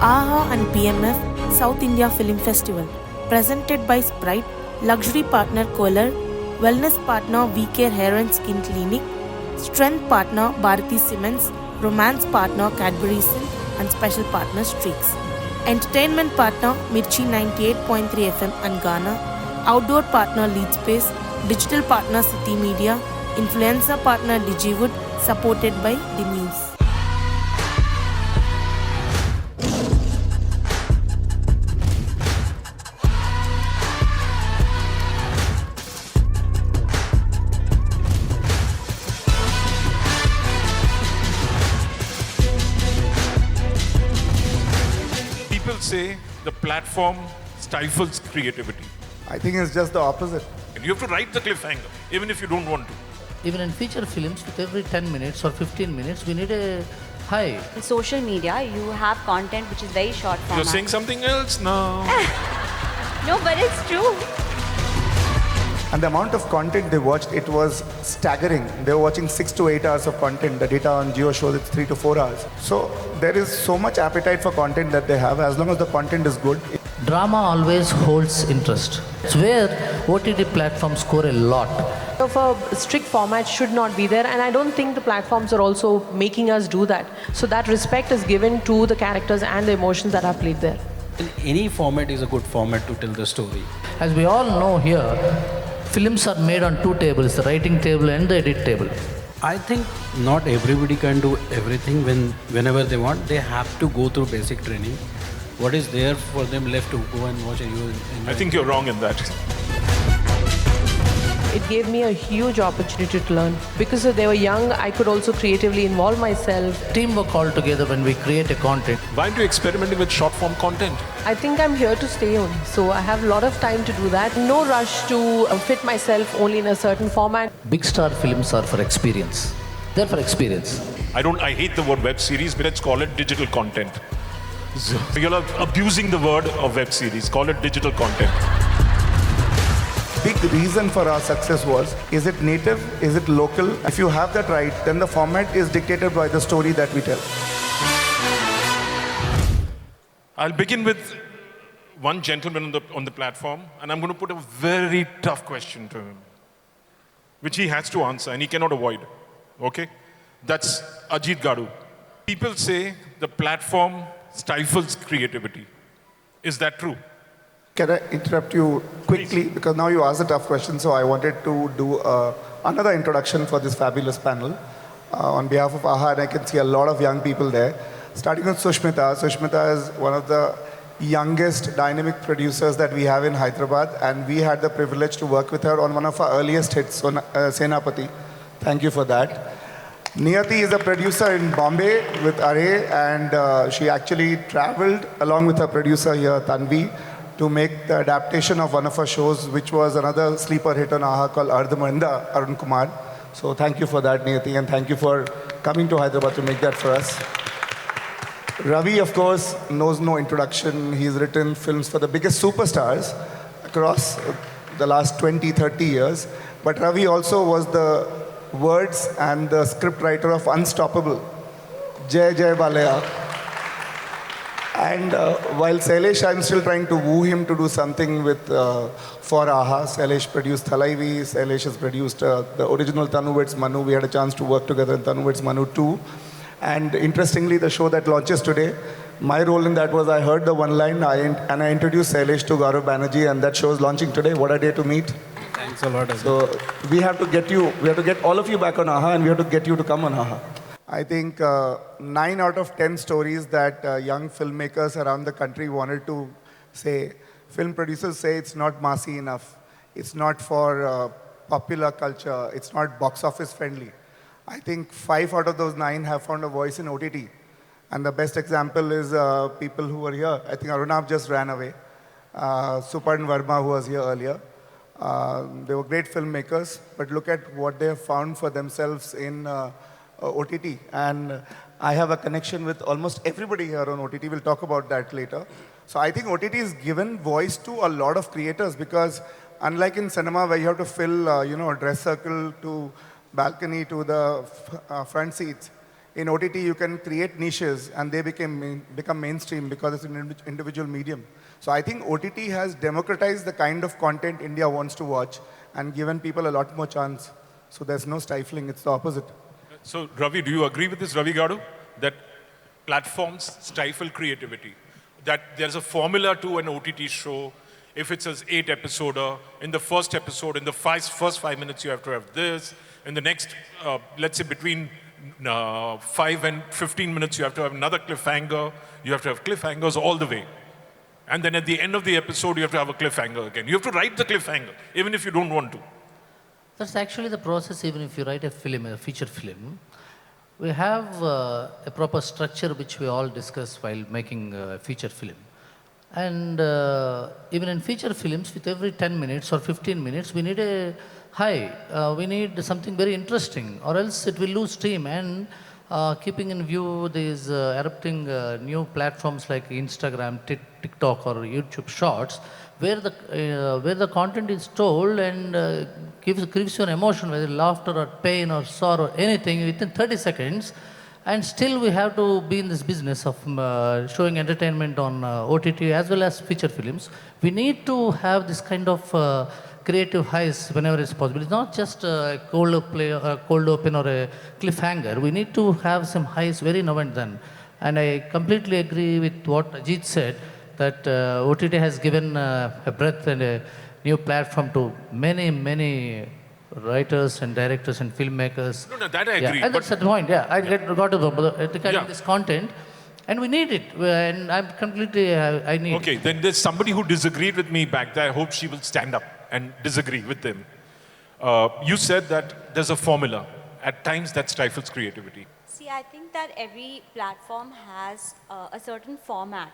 AHA and PMF South India Film Festival, presented by Sprite, luxury partner Kohler, wellness partner VK Hair and Skin Clinic, strength partner Bharati Cements, romance partner Cadbury Silk and special partner Streaks. Entertainment partner Mirchi 98.3 FM and Ghana, outdoor partner Lead Space, digital partner City Media, influencer partner Digiwood, supported by The News. People say the platform stifles creativity. I think it's just the opposite. And you have to write the cliffhanger, even if you don't want to. Even in feature films, with every 10 minutes or 15 minutes, we need a high. In social media, you have content which is very short format. You're saying something else now. No, but it's true. And the amount of content they watched, it was staggering. They were watching 6 to 8 hours of content. The data on Jio shows it's 3 to 4 hours. So there is so much appetite for content that they have. As long as the content is good. Drama always holds interest. It's where OTT platforms score a lot. Of a strict format should not be there, and I don't think the platforms are also making us do that. So that respect is given to the characters and the emotions that are played there. Any format is a good format to tell the story. As we all know here, films are made on two tables, the writing table and the edit table. I think not everybody can do everything whenever they want. They have to go through basic training. What is there for them left to go and watch and you enjoy? I think you're wrong in that. It gave me a huge opportunity to learn. Because they were young, I could also creatively involve myself. Teamwork all together when we create a content. Why aren't you experimenting with short form content? I think I'm here to stay on, so I have a lot of time to do that. No rush to fit myself only in a certain format. Big star films are for experience. They're for experience. I hate the word web series, but let's call it digital content. So you're abusing the word of web series. Call it digital content. Big reason for our success was, is it native? Is it local? If you have that right, then the format is dictated by the story that we tell. I'll begin with one gentleman on the platform, and I'm going to put a very tough question to him, which he has to answer, and he cannot avoid. Okay? That's Ajit Thakur. People say the platform stifles creativity. Is that true? Can I interrupt you quickly? Please. Because now you asked a tough question, so I wanted to do another introduction for this fabulous panel. On behalf of AHA, and I can see a lot of young people there. Starting with Sushmita. Sushmita is one of the youngest dynamic producers that we have in Hyderabad, and we had the privilege to work with her on one of our earliest hits, Senapati. Thank you for that. Niyati is a producer in Bombay with Array, and she actually traveled along with her producer here, Tanvi, to make the adaptation of one of her shows, which was another sleeper hit on AHA called Ardhamanida, Arun Kumar. So thank you for that, Niyati, and thank you for coming to Hyderabad to make that for us. Ravi, of course, knows no introduction. He's written films for the biggest superstars across the last 20, 30 years. But Ravi also was the words and the script writer of Unstoppable, Jai Jai Balaya. And while Sailesh, I'm still trying to woo him to do something with for AHA. Sailesh produced Thalaivi. Sailesh has produced the original Tanu Vets Manu. We had a chance to work together in Tanu Vets Manu 2. And interestingly, the show that launches today, my role in that was I heard the one line and I introduced Sailesh to Gaurav Banerjee, and that show is launching today. What a day to meet. Thanks a lot. So we have to get all of you back on AHA, and we have to get you to come on AHA. I think 9 out of 10 stories that young filmmakers around the country wanted to say, film producers say it's not massy enough. It's not for popular culture. It's not box office friendly. I think 5 out of those 9 have found a voice in OTT. And the best example is people who were here. I think Arunav just ran away. Suparn Verma, who was here earlier. They were great filmmakers, but look at what they have found for themselves in OTT. And I have a connection with almost everybody here on OTT. We'll talk about that later. So I think OTT has given voice to a lot of creators, because unlike in cinema where you have to fill, a dress circle to balcony to the front seats, in OTT you can create niches and they become mainstream because it's an individual medium. So I think OTT has democratized the kind of content India wants to watch and given people a lot more chance. So there's no stifling, it's the opposite. So Ravi, do you agree with this, Ravi Gadu, that platforms stifle creativity? That there's a formula to an OTT show. If it's an 8-episoder, in the first episode, in the first 5 minutes you have to have this. In the next, let's say between 5 and 15 minutes you have to have another cliffhanger. You have to have cliffhangers all the way. And then at the end of the episode you have to have a cliffhanger again. You have to write the cliffhanger, even if you don't want to. That's actually the process even if you write a film, a feature film. We have a proper structure which we all discuss while making a feature film. And even in feature films, with every 10 minutes or 15 minutes, we need a high. We need something very interesting, or else it will lose steam. And keeping in view these erupting new platforms like Instagram, TikTok, or YouTube Shorts, where the content is told and gives you an emotion, whether laughter or pain or sorrow, anything within 30 seconds. And still we have to be in this business of showing entertainment on OTT as well as feature films. We need to have this kind of creative highs whenever it's possible. It's not just a cold open or a cliffhanger. We need to have some highs very now and then. And I completely agree with what Ajit said, that OTT has given a breadth and a new platform to many writers and directors and filmmakers. No, that I agree. Yeah, and that's the point. Yeah, I got to this content, and we need it. And I'm completely, I need. Okay, then there's somebody who disagreed with me back there. I hope she will stand up and disagree with them. You said that there's a formula. At times that stifles creativity. See, I think that every platform has a certain format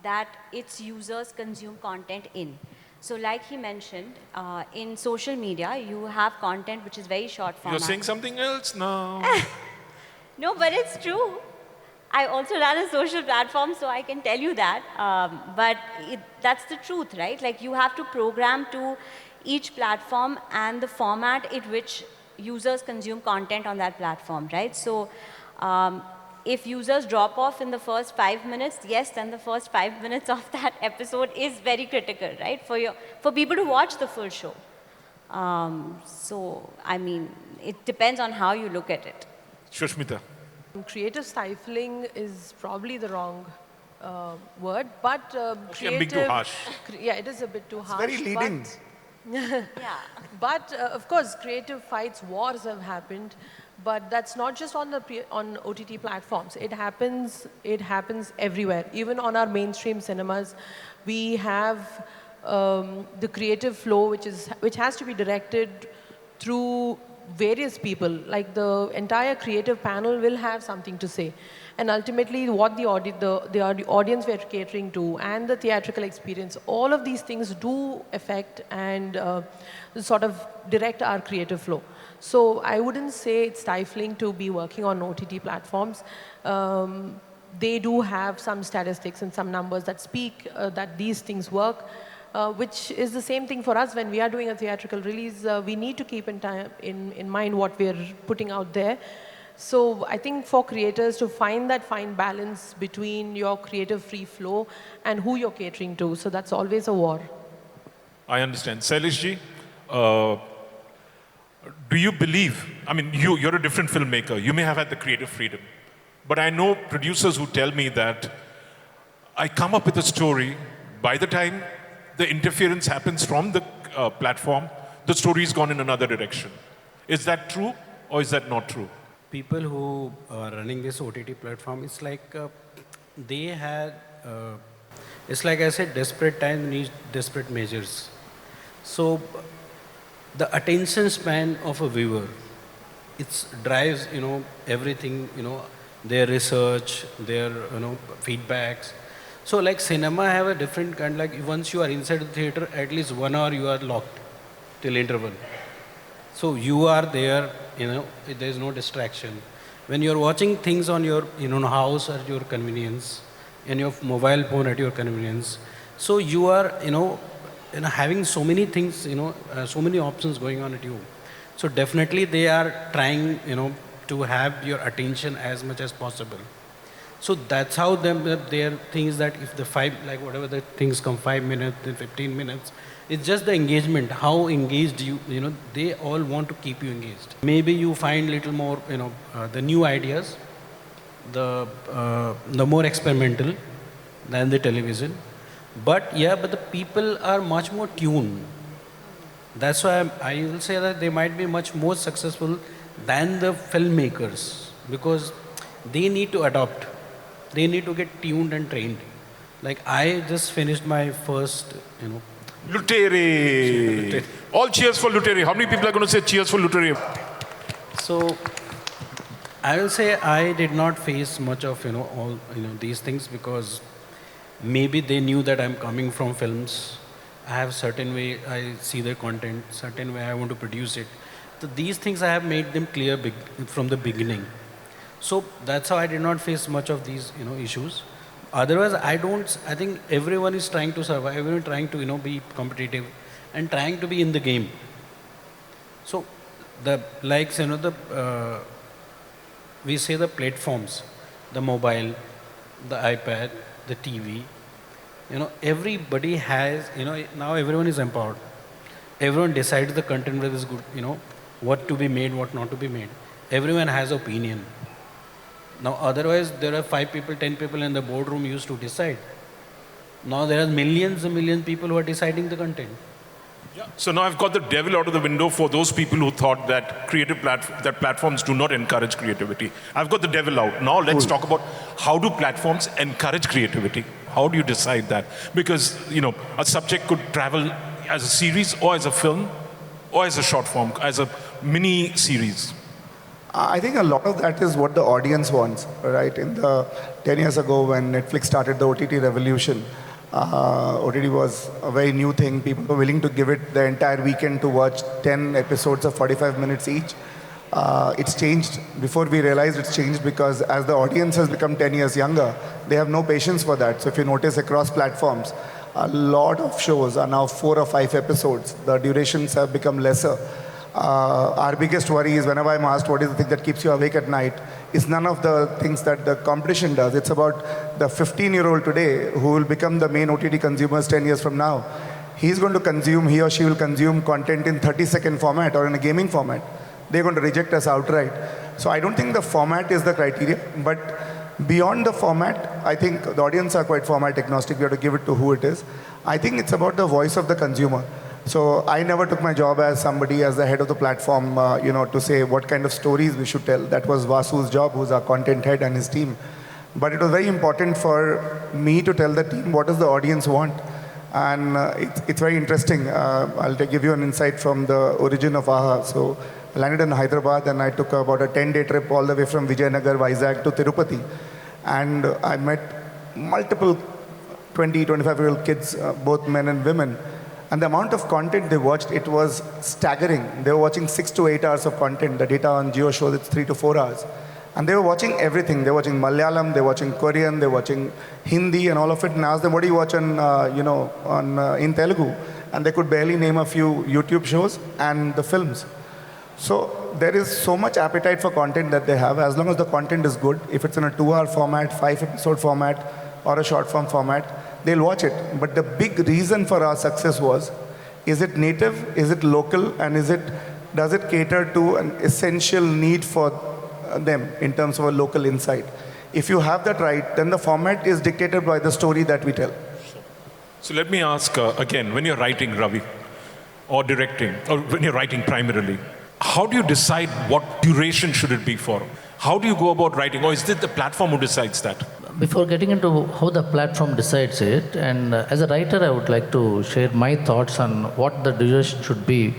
that its users consume content in. So like he mentioned, in social media, you have content which is very short format. You're saying something else now. No, but it's true. I also run a social platform, so I can tell you that. But that's the truth, right? Like you have to program to each platform and the format in which users consume content on that platform, right? So if users drop off in the first 5 minutes, yes, then the first 5 minutes of that episode is very critical, right? For people to watch the full show. So, I mean, it depends on how you look at it. Shushmita. Creative stifling is probably the wrong word, but creative... I'm being too harsh. Yeah, it is a bit too harsh. Very leading. Yeah. But of course, creative fights, wars have happened. But that's not just on OTT platforms. It happens everywhere. Even on our mainstream cinemas, we have the creative flow, which has to be directed through various people. Like the entire creative panel will have something to say, and ultimately, what the audience we're catering to and the theatrical experience, all of these things do affect and sort of direct our creative flow. So I wouldn't say it's stifling to be working on OTT platforms. They do have some statistics and some numbers that speak that these things work, which is the same thing for us when we are doing a theatrical release. We need to keep in mind what we're putting out there. So I think for creators to find that fine balance between your creative free flow and who you're catering to. So that's always a war. I understand. Sailishji, do you believe, I mean, you're a different filmmaker. You may have had the creative freedom. But I know producers who tell me that I come up with a story, by the time the interference happens from the platform, the story's gone in another direction. Is that true or is that not true? People who are running this OTT platform, it's like they had, it's like I said, desperate time needs desperate measures. So the attention span of a viewer, it drives, everything, their research, their, feedbacks. So like cinema have a different kind, like once you are inside the theater, at least 1 hour you are locked till interval. So you are there, there is no distraction. When you are watching things on your house at your convenience, in your mobile phone at your convenience, so you are, having so many things, so many options going on at you. So definitely they are trying, to to have your attention as much as possible. So that's how their thing is that if the whatever the things come 5 minutes, then 15 minutes, it's just the engagement, how engaged they all want to keep you engaged. Maybe you find little more, the new ideas, the more experimental than the television. But the people are much more tuned. That's why I will say that they might be much more successful than the filmmakers, because they need to adopt. They need to get tuned and trained. Like I just finished my first, Lutere. All cheers for Lutere. How many people are going to say cheers for Lutere? So I will say I did not face much of, all, these things, because maybe they knew that I'm coming from films. I have certain way I see their content, certain way I want to produce it. So these things I have made them clear from the beginning. So that's how I did not face much of these, issues. Otherwise, I think everyone is trying to survive, everyone is trying to, be competitive and trying to be in the game. So we say the platforms, the mobile, the iPad, the TV, everybody has, now everyone is empowered. Everyone decides the content whether is good, what to be made, what not to be made. Everyone has opinion. Now, otherwise, there are 5 people, 10 people in the boardroom used to decide. Now, there are millions and millions of people who are deciding the content. Yeah. So now I've got the devil out of the window for those people who thought that that platforms do not encourage creativity. I've got the devil out. Now let's talk about how do platforms encourage creativity? How do you decide that? Because, a subject could travel as a series or as a film or as a short form, as a mini series. I think a lot of that is what the audience wants, right? 10 years ago when Netflix started the OTT revolution, OTT was a very new thing. People were willing to give it the entire weekend to watch 10 episodes of 45 minutes each. It's changed. Before we realized it's changed, because as the audience has become 10 years younger, they have no patience for that. So if you notice across platforms, a lot of shows are now 4 or 5 episodes. The durations have become lesser. Our biggest worry is whenever I'm asked what is the thing that keeps you awake at night, is none of the things that the competition does. It's about the 15-year-old today who will become the main OTT consumers 10 years from now. He or she will consume content in 30-second format or in a gaming format. They're going to reject us outright. So I don't think the format is the criteria, but beyond the format, I think the audience are quite format agnostic. We have to give it to who it is. I think it's about the voice of the consumer. So I never took my job as the head of the platform, to say what kind of stories we should tell. That was Vasu's job, who's our content head, and his team. But it was very important for me to tell the team what does the audience want. And it's very interesting. I'll give you an insight from the origin of AHA. So I landed in Hyderabad and I took about a 10-day trip all the way from Vijayanagar, Vizag to Tirupati. And I met multiple 20, 25-year-old kids, both men and women. And the amount of content they watched, it was staggering. They were watching 6 to 8 hours of content. The data on Jio shows it's 3 to 4 hours. And they were watching everything. They were watching Malayalam, they were watching Korean, they were watching Hindi and all of it. And I asked them, what do you watch in Telugu? And they could barely name a few YouTube shows and the films. So there is so much appetite for content that they have. As long as the content is good, if it's in a 2-hour format, 5-episode format, or a short form format, they'll watch it. But the big reason for our success was, is it native, is it local, and does it cater to an essential need for them in terms of a local insight? If you have that right, then the format is dictated by the story that we tell. So let me ask again, when you're writing, Ravi, or directing, or when you're writing primarily, how do you decide what duration should it be for? How do you go about writing, or is it the platform who decides that? Before getting into how the platform decides it, and as a writer, I would like to share my thoughts on what the duration should be.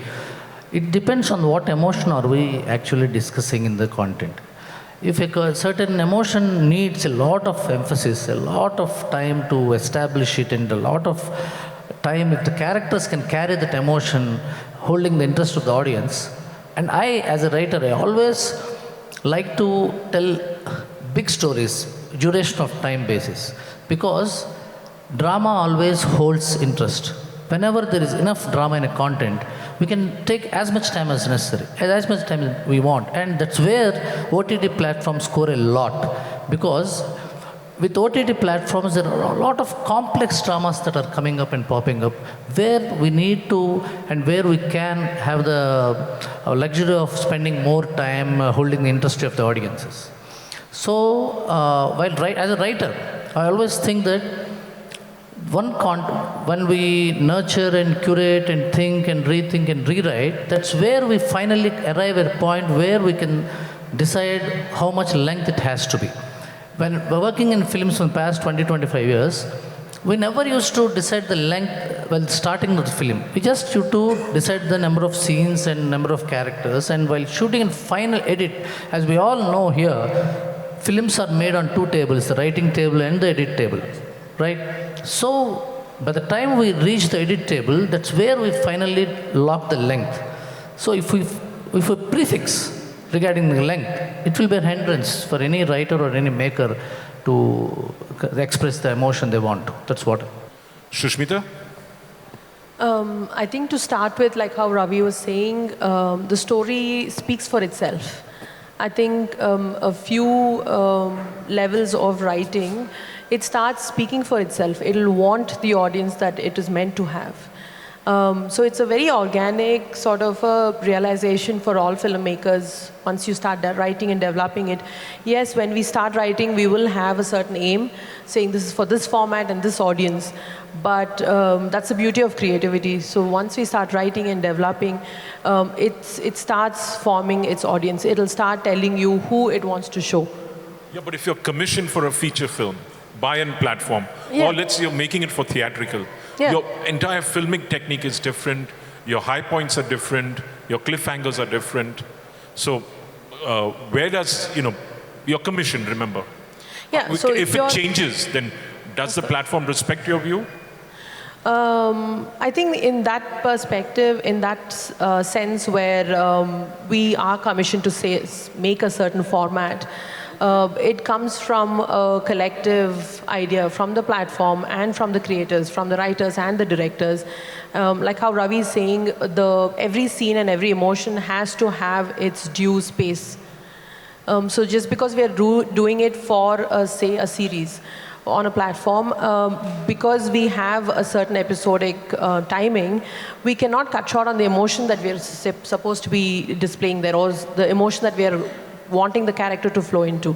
It depends on what emotion are we actually discussing in the content. If a certain emotion needs a lot of emphasis, a lot of time to establish it, and a lot of time, if the characters can carry that emotion, holding the interest of the audience. And I, as a writer, I always like to tell big stories, duration of time basis, because drama always holds interest. Whenever there is enough drama in a content, we can take as much time as necessary, as much time as we want. And that's where OTT platforms score a lot, because with OTT platforms, there are a lot of complex dramas that are coming up and popping up, where we need to and where we can have the luxury of spending more time holding the interest of the audiences. So, as a writer, I always think that when we nurture and curate and think and rethink and rewrite, that's where we finally arrive at a point where we can decide how much length it has to be. When we're working in films from the past 20-25 years, we never used to decide the length while starting the film. We just used to decide the number of scenes and number of characters, and while shooting in final edit, as we all know here, films are made on two tables, the writing table and the edit table, right? So by the time we reach the edit table, that's where we finally lock the length. So if we prefix regarding the length, it will be a hindrance for any writer or any maker to express the emotion they want. That's what. Shushmita? I think to start with, like how Ravi was saying, the story speaks for itself. I think a few levels of writing, it starts speaking for itself. It'll want the audience that it is meant to have. So it's a very organic sort of a realization for all filmmakers once you start writing and developing it. Yes, when we start writing, we will have a certain aim, saying this is for this format and this audience. But that's the beauty of creativity. So once we start writing and developing, it starts forming its audience. It'll start telling you who it wants to show. Yeah, but if you're commissioned for a feature film, buy-in platform, or let's say you're making it for theatrical, your entire filming technique is different, your high points are different, your cliffhangers are different. So where does, your commission, remember? Yeah, so if it changes, then does the platform respect your view? I think in that perspective, in that sense where we are commissioned to make a certain format, it comes from a collective idea from the platform and from the creators, from the writers and the directors. Like how Ravi is saying, every scene and every emotion has to have its due space. So just because we are doing it for, say, a series on a platform, because we have a certain episodic timing, we cannot cut short on the emotion that we are supposed to be displaying there, or the emotion that we are wanting the character to flow into.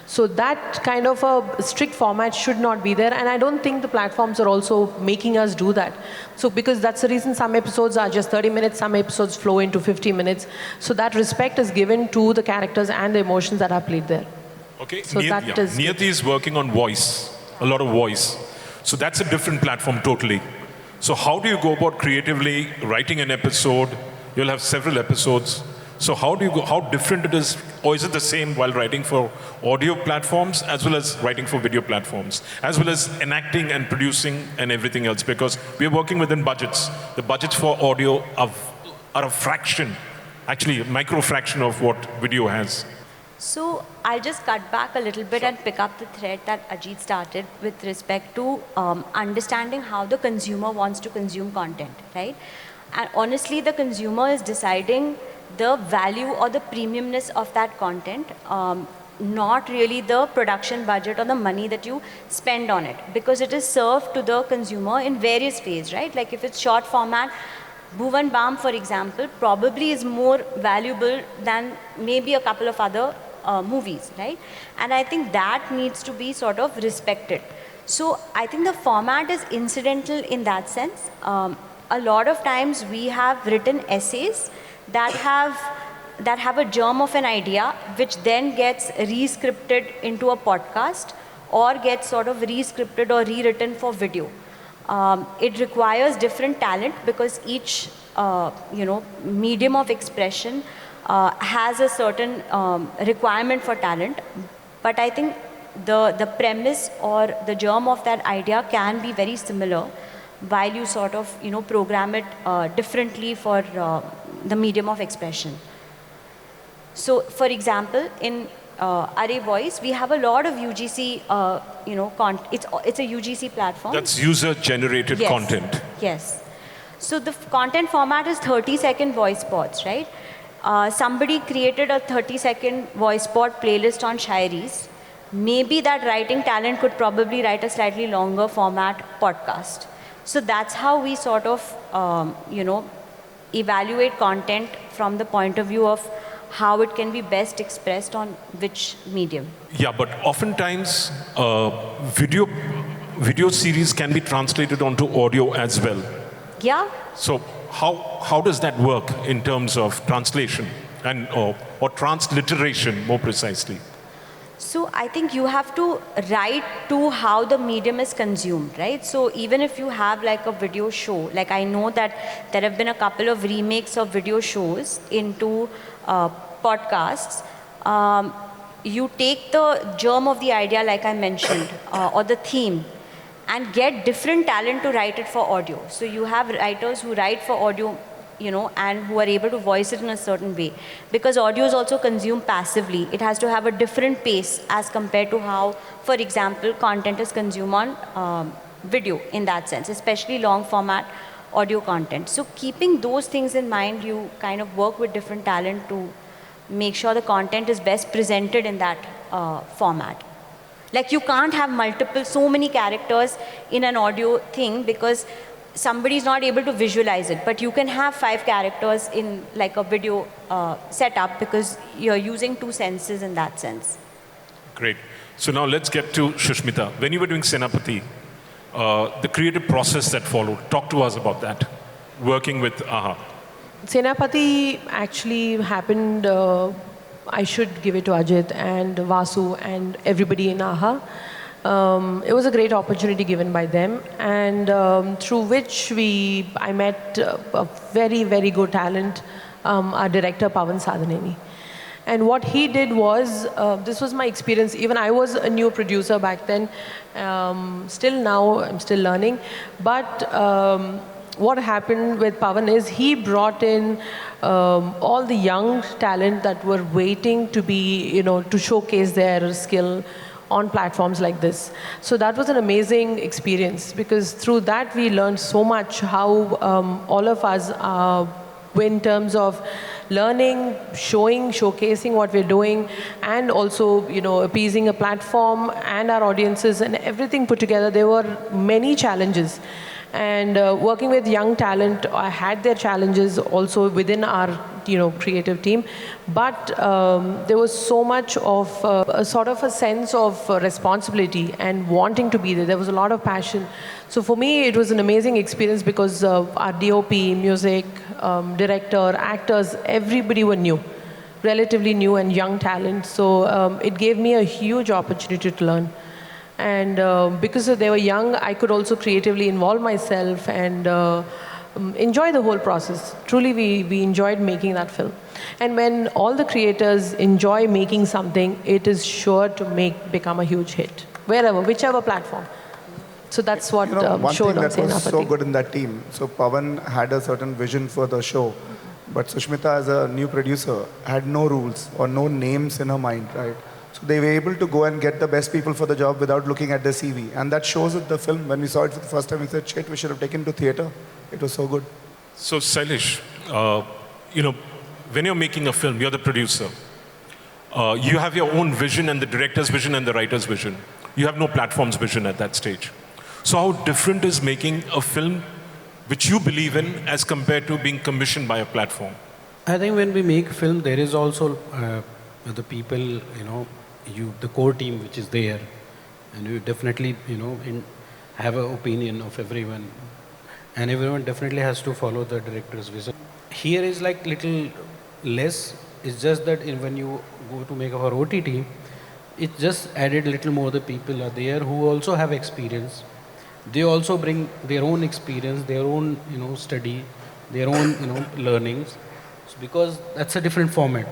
So that kind of a strict format should not be there, and I don't think the platforms are also making us do that. So because that's the reason some episodes are just 30 minutes, some episodes flow into 50 minutes. So that respect is given to the characters and the emotions that are played there. Okay, so Niyati is working on voice, a lot of voice. So that's a different platform totally. So how do you go about creatively writing an episode? You'll have several episodes. So how different it is, or is it the same while writing for audio platforms as well as writing for video platforms, as well as enacting and producing and everything else? Because we're working within budgets. The budgets for audio are a fraction, actually a micro fraction of what video has. So I'll just cut back a little bit and pick up the thread that Ajit started with respect to understanding how the consumer wants to consume content, right? And honestly, the consumer is deciding the value or the premiumness of that content, not really the production budget or the money that you spend on it, because it is served to the consumer in various ways, right? Like if it's short format, Bhuvan Bam, for example, probably is more valuable than maybe a couple of other movies, right? And I think that needs to be sort of respected. So I think the format is incidental in that sense. A lot of times we have written essays that have a germ of an idea, which then gets re-scripted into a podcast or gets sort of re-scripted or rewritten for video. It requires different talent because each medium of expression has a certain requirement for talent. But I think the premise or the germ of that idea can be very similar, while you sort of program it differently for the medium of expression. So for example, in Array Voice, we have a lot of UGC, it's a UGC platform. That's user-generated content. Yes. So the content format is 30-second voice spots, right? Somebody created a 30-second voice spot playlist on Shairis. Maybe that writing talent could probably write a slightly longer format podcast. So that's how we sort of, evaluate content from the point of view of how it can be best expressed on which medium. Yeah, but oftentimes video series can be translated onto audio as well. Yeah. So how does that work in terms of translation and or transliteration more precisely? So I think you have to write to how the medium is consumed, right? So even if you have like a video show, like I know that there have been a couple of remakes of video shows into podcasts. You take the germ of the idea, like I mentioned, or the theme, and get different talent to write it for audio. So you have writers who write for audio, and who are able to voice it in a certain way. Because audio is also consumed passively. It has to have a different pace as compared to how, for example, content is consumed on video in that sense, especially long format audio content. So keeping those things in mind, you kind of work with different talent to make sure the content is best presented in that format. Like you can't have so many characters in an audio thing because somebody is not able to visualize it, but you can have 5 characters in like a video setup because you're using 2 senses in that sense. Great. So now let's get to Shushmita. When you were doing Senapati, the creative process that followed, talk to us about that, working with AHA. Senapati actually happened, I should give it to Ajit and Vasu and everybody in AHA. It was a great opportunity given by them, and through which I met a very, very good talent, our director Pawan Sadhaneni. And what he did was, this was my experience, even I was a new producer back then, still now I'm still learning, but what happened with Pawan is he brought in all the young talent that were waiting to be, to showcase their skill on platforms like this. So that was an amazing experience because through that we learned so much how all of us in terms of learning, showcasing what we're doing, and also, appeasing a platform and our audiences and everything put together. There were many challenges. And working with young talent, I had their challenges also within our, creative team. But there was so much of a sort of a sense of responsibility and wanting to be there. There was a lot of passion. So for me, it was an amazing experience because our DOP, music, director, actors, everybody were new, relatively new and young talent. So it gave me a huge opportunity to learn. And because they were young, I could also creatively involve myself and enjoy the whole process. Truly, we enjoyed making that film. And when all the creators enjoy making something, it is sure to become a huge hit, whichever platform. So that's what showed on One thing that was Senapati. so good in that team, so Pawan had a certain vision for the show, but Sushmita, as a new producer, had no rules or no names in her mind, right? So they were able to go and get the best people for the job without looking at their CV. And that shows in the film. When we saw it for the first time, we said, shit, we should have taken it to theater. It was so good. So Sailesh, when you're making a film, you're the producer. You have your own vision and the director's vision and the writer's vision. You have no platform's vision at that stage. So how different is making a film which you believe in as compared to being commissioned by a platform? I think when we make film, there is also the people, the core team which is there, and you definitely, have an opinion of everyone, and everyone definitely has to follow the director's vision. Here is like little less. It's just that when you go to make our OTT, it just added little more. The people are there who also have experience. They also bring their own experience, their own, study, their own, learnings, because that's a different format.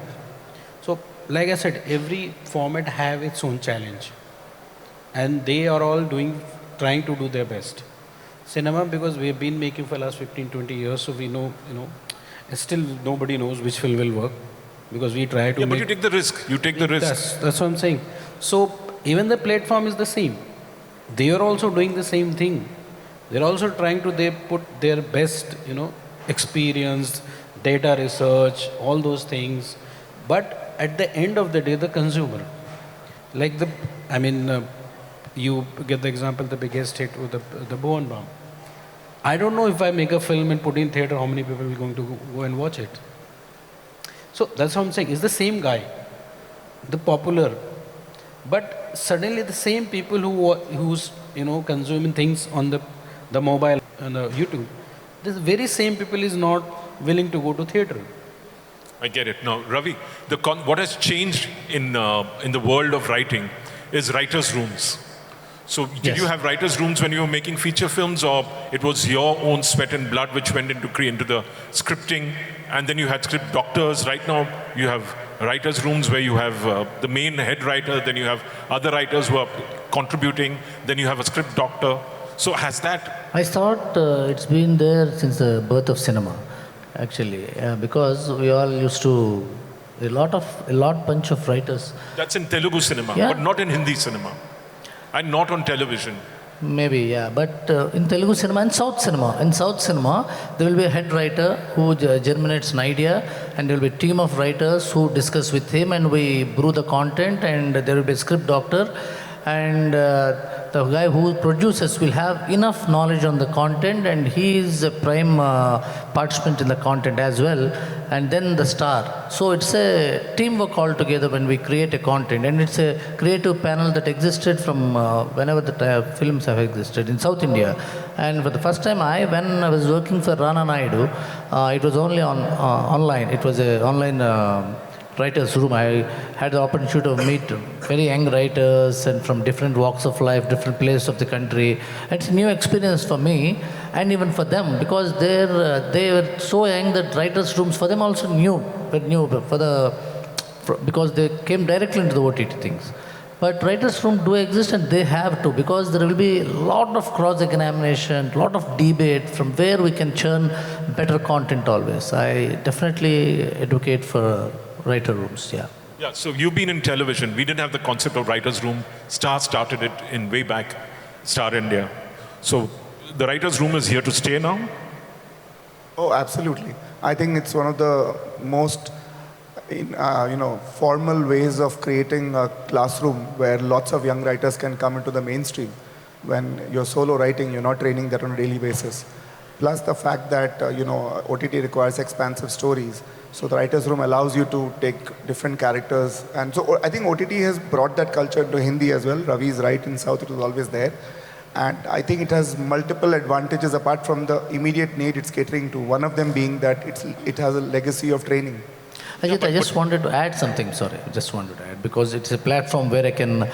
So, like I said, every format have its own challenge, and they are all trying to do their best. Cinema, because we've been making for the last 15, 20 years, so we know, still nobody knows which film will work, because we try to Yeah, but you take the risk. You take the risk. That's what I'm saying. So even the platform is the same. They are also doing the same thing. They're also trying to, they put their best, experience, data research, all those things. But at the end of the day, the consumer, like you get the example, the biggest hit with the Bhuvan Bam. I don't know if I make a film and put in theater, how many people are going to go and watch it. So that's what I'm saying. It's the same guy, the popular, but suddenly the same people who's consuming things on the mobile and the YouTube, this very same people is not willing to go to theater. I get it. Now, Ravi, what has changed in the world of writing is writers' rooms. So did you have writers' rooms when you were making feature films, or it was your own sweat and blood which went into the scripting, and then you had script doctors? Right now, you have writers' rooms where you have the main head writer, then you have other writers who are contributing, then you have a script doctor. So has that... I thought it's been there since the birth of cinema, actually, because we all used to, a lot bunch of writers. That's in Telugu cinema, Yeah. but not in Hindi cinema. And not on television. Maybe, yeah. But in Telugu cinema and South cinema, there will be a head writer who germinates an idea, and there will be a team of writers who discuss with him, and we brew the content, and there will be a script doctor, and the guy who produces will have enough knowledge on the content, and he is a prime participant in the content as well, and then the star. So it's a teamwork altogether when we create a content, and it's a creative panel that existed from whenever the films have existed in South India. And for the first time, when I was working for Rana Naidu, it was only online. It was an online writers' room. I had the opportunity to meet very young writers and from different walks of life, different places of the country. It's a new experience for me and even for them, because they were so young that writers' rooms for them also because they came directly into the OTT things. But writers' room do exist, and they have to, because there will be a lot of cross-examination, a lot of debate from where we can churn better content always. I definitely advocate for writer rooms, yeah. Yeah, so you've been in television. We didn't have the concept of writer's room. Star started it in way back, Star India. So the writer's room is here to stay now? Oh, absolutely. I think it's one of the most formal ways of creating a classroom where lots of young writers can come into the mainstream. When you're solo writing, you're not training that on a daily basis. Plus the fact that, OTT requires expansive stories. So the writer's room allows you to take different characters. And so I think OTT has brought that culture to Hindi as well. Ravi is right, in South it was always there. And I think it has multiple advantages apart from the immediate need it's catering to. One of them being that it has a legacy of training. Ajit, I just wanted to add something, sorry. I just wanted to add, because it's a platform where I can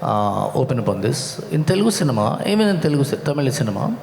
open up on this. In Telugu cinema, even in Tamil cinema,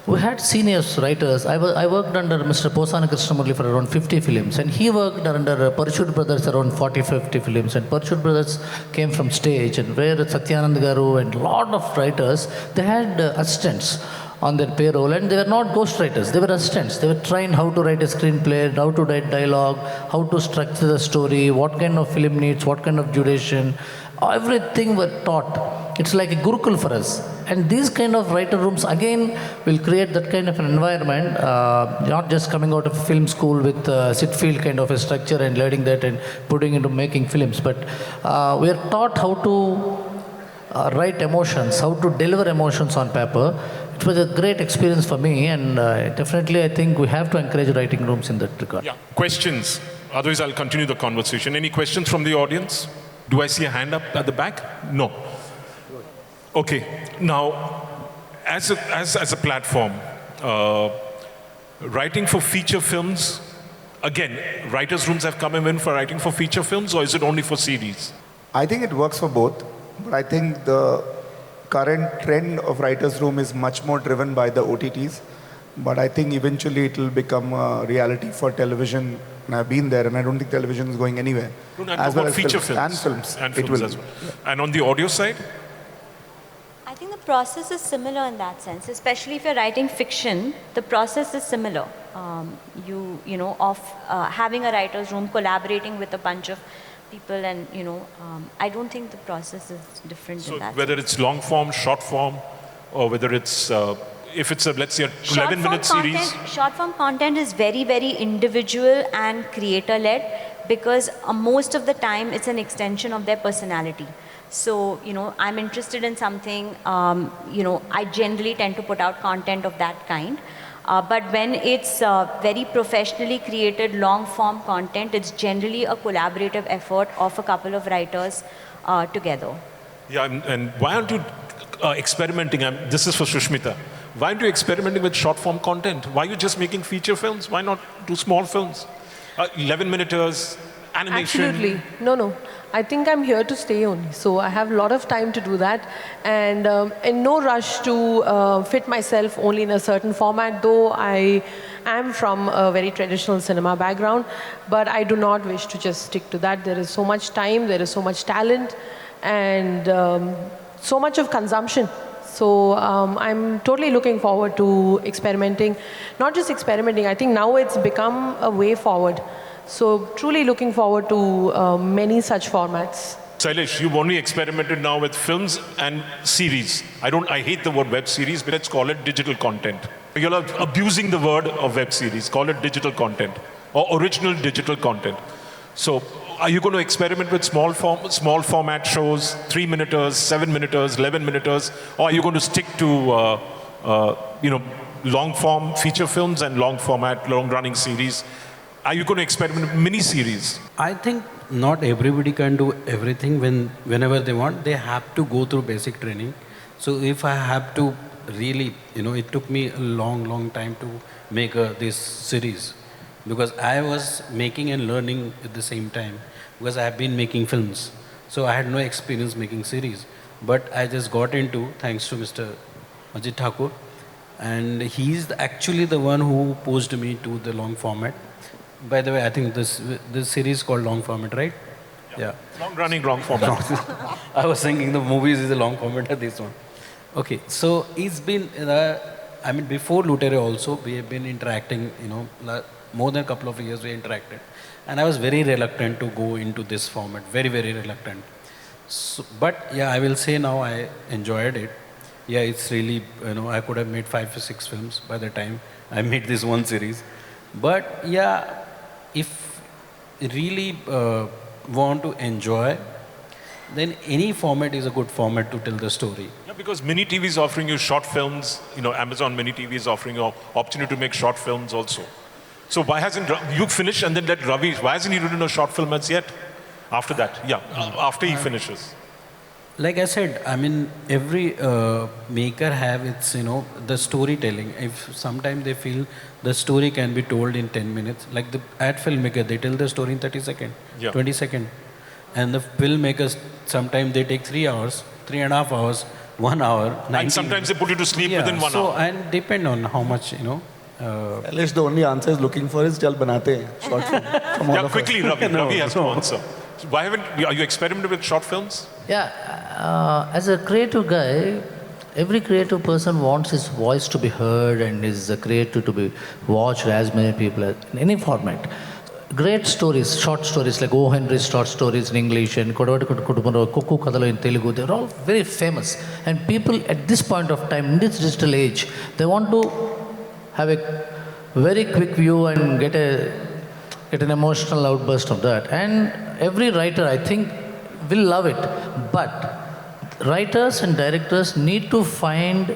we had seniors writers. I worked under Mr. Posana Krishnamurli for around 50 films, and he worked under Parachute Brothers around 40-50 films. And Parachute Brothers came from stage, and where Satyanand Garu and a lot of writers, they had assistants on their payroll, and they were not ghost writers, they were assistants. They were trained how to write a screenplay, how to write dialogue, how to structure the story, what kind of film needs, what kind of duration. Everything were taught. It's like a Gurukul for us. And these kind of writer rooms, again, will create that kind of an environment, not just coming out of film school with sit-field kind of a structure and learning that and putting into making films, but we are taught how to write emotions, how to deliver emotions on paper. It was a great experience for me, and definitely I think we have to encourage writing rooms in that regard. Yeah. Questions? Otherwise, I'll continue the conversation. Any questions from the audience? Do I see a hand up at the back? No. Okay. Now, as a platform, writing for feature films, again, writers' rooms have come in for writing for feature films, or is it only for series? I think it works for both, but I think the current trend of writer's room is much more driven by the OTTs. But I think eventually it will become a reality for television. And I've been there, and I don't think television is going anywhere. As well as feature films. And films. And films as well. Yeah. And on the audio side? I think the process is similar in that sense, especially if you're writing fiction, the process is similar. Of having a writer's room, collaborating with a bunch of people, and I don't think the process is different in that whether sense. it's long form, short form, or whether it's if it's a, let's say, a 11-minute series? Short form content is very, very individual and creator-led because most of the time it's an extension of their personality. So, I'm interested in something, I generally tend to put out content of that kind. But when it's very professionally created long-form content, it's generally a collaborative effort of a couple of writers together. Yeah, and why aren't you experimenting? This is for Sushmita. Why aren't you experimenting with short-form content? Why are you just making feature films? Why not do small films? 11-minuters, animation. Absolutely. No. I think I'm here to stay only. So I have a lot of time to do that. And in no rush to fit myself only in a certain format, though I am from a very traditional cinema background. But I do not wish to just stick to that. There is so much time, there is so much talent, and so much of consumption. So I'm totally looking forward to experimenting. Not just experimenting, I think now it's become a way forward. So truly looking forward to many such formats. Sailesh, you've only experimented now with films and series. I hate the word web series, but let's call it digital content. You're abusing the word of web series. Call it digital content or original digital content. So are you going to experiment with small format shows, 3-minuters, 7-minuters, 11-minuters, or are you going to stick to long form feature films and long format, long running series? Are you going to experiment with mini-series? I think not everybody can do everything whenever they want. They have to go through basic training. So if I have to really, it took me a long time to make this series. Because I was making and learning at the same time. Because I have been making films. So I had no experience making series. But I just got into, thanks to Mr. Ajit Thakur. And he's actually the one who posed me to the long format. By the way, I think this series is called long format, right? Yeah. Long running, long format. I was thinking the movies is a long format of this one. Okay, so it's been, before Lutere also, we have been interacting, more than a couple of years we interacted. And I was very reluctant to go into this format, very, very reluctant. So, but yeah, I will say now I enjoyed it. Yeah, it's really, I could have made 5 or 6 films by the time I made this one series. But yeah, if you really want to enjoy, then any format is a good format to tell the story. Yeah, because Mini TV is offering you short films. Amazon Mini TV is offering you opportunity to make short films also. So why hasn't you finished and then let Ravi? Why hasn't he written a short film as yet? After that, after he finishes. Like I said, every maker have its, the storytelling. If sometimes they feel the story can be told in 10 minutes, like the ad filmmaker, they tell the story in 30 seconds, 20 seconds. And the filmmakers, sometimes they take 3 hours, 3.5 hours, 1 hour. 90 and sometimes they put you to sleep within 1 hour. So, and depend on how much, At least the only answer is looking for is jal banate hain, short film. From all of quickly, us. Ravi. Ravi has to answer. So why are you experimenting with short films? Yeah, as a creative guy, every creative person wants his voice to be heard and his creative to be watched as many people in any format. Great stories, short stories like O. Henry's short stories in English and Kuku Kadalu in Telugu, they're all very famous. And people at this point of time, in this digital age, they want to have a very quick view and get an emotional outburst of that. And every writer, I think, will love it. But writers and directors need to find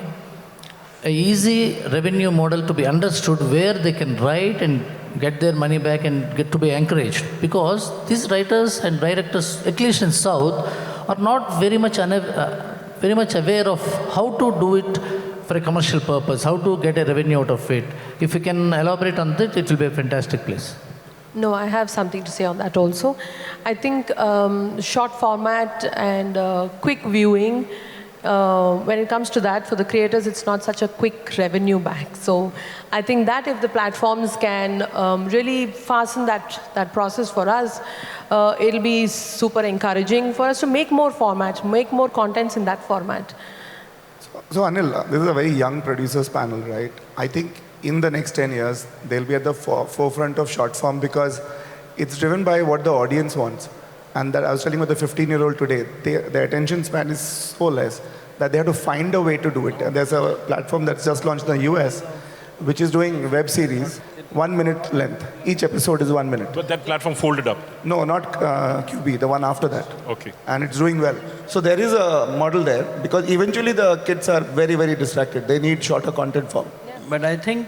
an easy revenue model to be understood where they can write and get their money back and get to be encouraged. Because these writers and directors, at least in South, are not very much aware of how to do it for a commercial purpose, how to get a revenue out of it. If you can elaborate on that, it will be a fantastic place. No, I have something to say on that also. I think short format and quick viewing, when it comes to that, for the creators, it's not such a quick revenue back. So I think that if the platforms can really fasten that process for us, it'll be super encouraging for us to make more formats, make more contents in that format. So Anil, this is a very young producers panel, right? I think in the next 10 years, they'll be at the forefront of short form because it's driven by what the audience wants. And that I was telling about the 15-year-old today, their attention span is so less. that they have to find a way to do it. And there's a platform that's just launched in the US, which is doing web series, 1 minute length. Each episode is 1 minute. But that platform folded up. No, not QB, the one after that. Okay. And it's doing well. So there is a model there, because eventually the kids are very, very distracted. They need shorter content form. But I think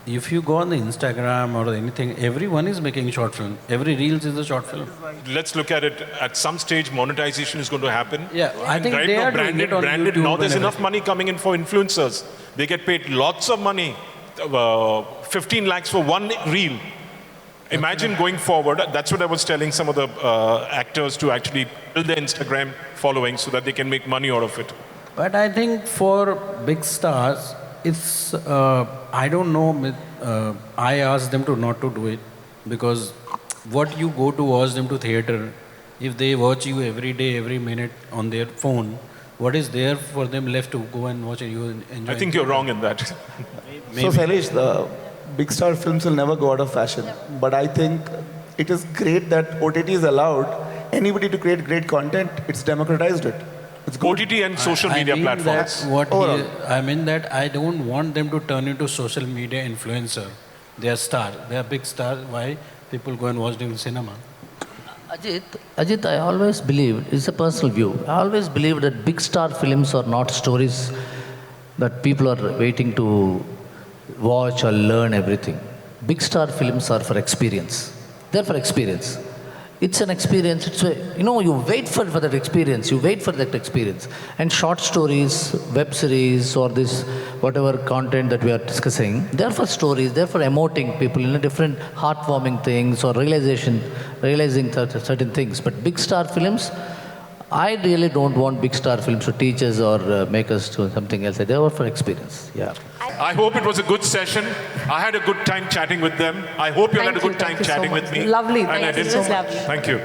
if you go on the Instagram or anything, everyone is making short film. Every reels is a short film. Let's look at it. At some stage, monetization is going to happen. Yeah, I think right they now, are doing it on branded. YouTube Now there's and enough money coming in for influencers. They get paid lots of money, 15 lakhs for one reel. Imagine going forward. That's what I was telling some of the actors to actually build their Instagram following so that they can make money out of it. But I think for big stars, it's, I don't know, I ask them to not to do it, because what you go to watch them to theater, if they watch you every day, every minute on their phone, what is there for them left to go and watch you and enjoy? I think you're wrong in that. So Shailesh, the big star films will never go out of fashion. But I think it is great that OTT is allowed anybody to create great content. It's democratized it. It's good. OTT and social media platforms. I mean that I don't want them to turn into social media influencer. They are star. They are big stars. Why people go and watch them in cinema? Ajit, I always believed, it's a personal view, I always believed that big star films are not stories that people are waiting to watch or learn everything. Big star films are for experience. They're for experience. It's an experience. It's you wait for that experience. You wait for that experience. And short stories, web series, or this whatever content that we are discussing, they're for stories. They're for emoting people in different heartwarming things or realizing certain things. But big star films, I really don't want big star films to teach us or make us do something else. They are for experience. Yeah. I hope it was a good session. I had a good time chatting with them. I hope you had a good time chatting with me. Lovely. And I Thank you did. so much. Lovely. Thank you.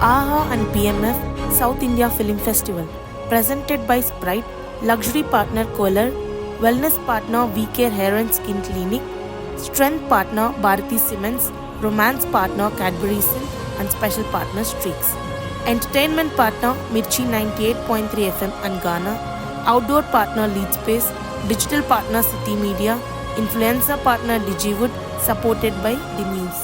AHA and PMF South India Film Festival, presented by Sprite, luxury partner Kohler, wellness partner VK Hair and Skin Clinic, strength partner Bharati Cements, romance partner Cadbury Silk, and special partner Streaks. Entertainment partner Mirchi 98.3 FM and Ghana, outdoor partner Lead Space, digital partner City Media, influencer partner Digiwood, supported by The News.